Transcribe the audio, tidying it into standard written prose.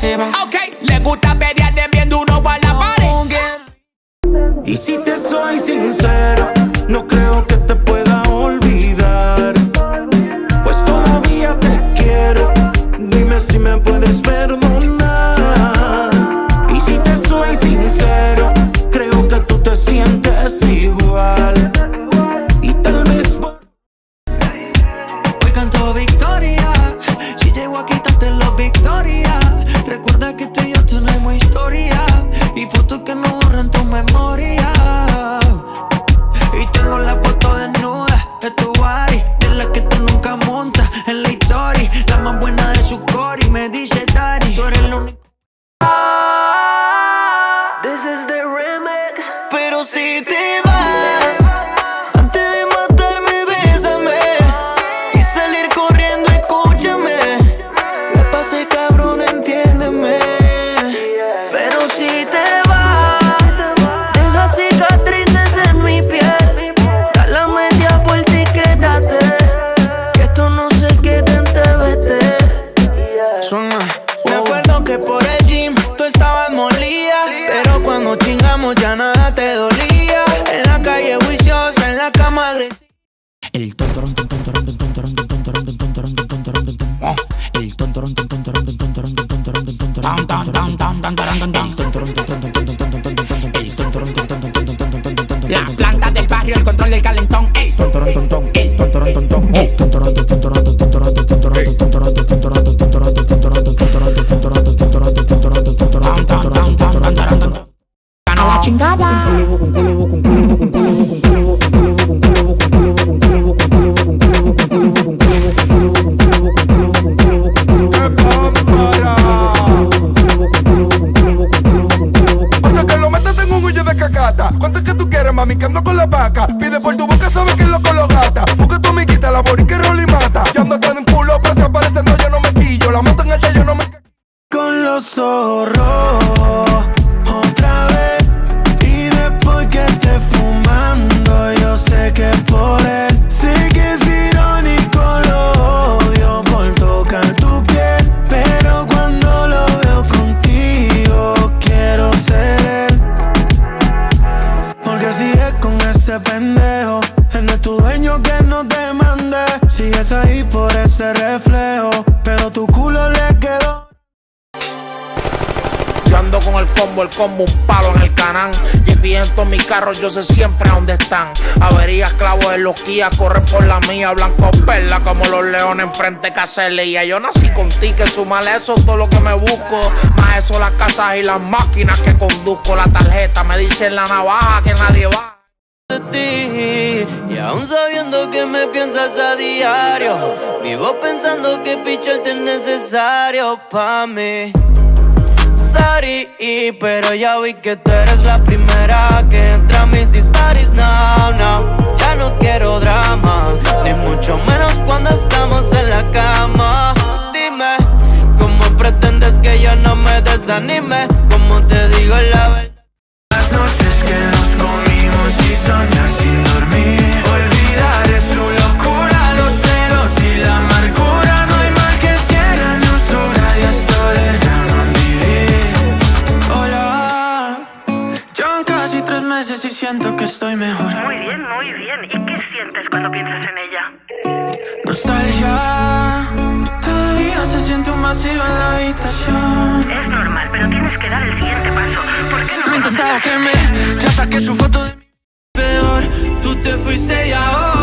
se va. Ok, le gusta pelear de bien duro a la pared. Y si te soy sincero, no creo que te pueda olvidar, pues todavía te quiero. Dime si me puedes perdonar. Y si te soy sincero, creo que tú te sientes igual. Y tal vez por... Hoy canto victoria, si llego a quitarte la victoria. Recuerda que tú y yo tenemos historia y fotos que no borran tu memoria. Y tengo la foto desnuda de tu body, de la que tú nunca montas en la historia. La más buena de su core y me dice daddy, tú eres el único. This is the remix. Pero si te vas, antes de matarme, bésame y salir corriendo, escúchame. La pasé cabrón, entiéndeme. Pero si te vas, deja cicatrices en mi piel. Da la media vuelta y quédate, que esto no se quede en TVT. Suena. Me acuerdo que por el gym tú estabas molida, pero cuando chingamos ya nada te dolía. En la calle juiciosa, en la cama agresiva. El tontorón, tontorón, tontorón, tontorón, tontorón, tontorón, tontorón, tontorón. El tontorón, tontorón, tontorón, tontorón, tontorón, tontorón, tontorón. La planta del barrio, el control del calentón. El tontorón, tontorón, el tontorón, tontorón. El tontorón, tontorón, tontorón, tontorón, tontorón, tontorón, tontorón, tontorón, tontorón. Gana la chingada. Hasta que lo metas en un huille de cacata. ¿Cuánto es que tú quieres, mami? Que ando con la vaca. Pide por tu boca, sabes que es loco lo gata. Busca tu amiguita, la borica y rola y mata. Y ando todo en culo, pero si aparece no, yo no me quillo. La monto en ella, yo no me... Con los ojos otra vez. Y después que esté fumando, yo sé que es por él. Sé que es irónico, lo odio por tocar tu piel, pero cuando lo veo contigo quiero ser él. Porque así es con ese pendejo. Él no es tu dueño, que no te mande. Sigues ahí por ese reflejo, pero tu culo le quedó. Yo ando con el combo, un palo en el canal. GPS en todos mis carros, yo sé siempre a dónde están. Averías, clavos en los Kia, corren por la mía. Blanco perla como los leones enfrente Caselía. Yo nací con ticket, súmale eso todo lo que me busco. Más eso las casas y las máquinas que conduzco. La tarjeta me dice en la navaja que nadie va De ti, y aún sabiendo que me piensas a diario, vivo pensando que picharte es necesario pa' mí. Sorry, pero ya vi que tú eres la primera que entra a mis stories. No, no, ya no quiero dramas, ni mucho menos cuando estamos en la cama. Dime, ¿cómo pretendes que yo no me desanime? Como te digo la verdad. Las noches que nos comimos y soñar sin dormir, olvidar es su locura, los celos y la amargura. No hay mal que 100 años dura y esto le llaman vivir. Hola, llevan casi 3 meses y siento que estoy mejor. Muy bien, muy bien. ¿Y qué sientes cuando piensas en ella? Nostalgia, todavía se siente un vacío en la habitación. Es normal, pero tienes que dar el siguiente paso. ¿Por qué no? No intentaba que me, ya saqué su foto de mi peor. Tú te fuiste y ahora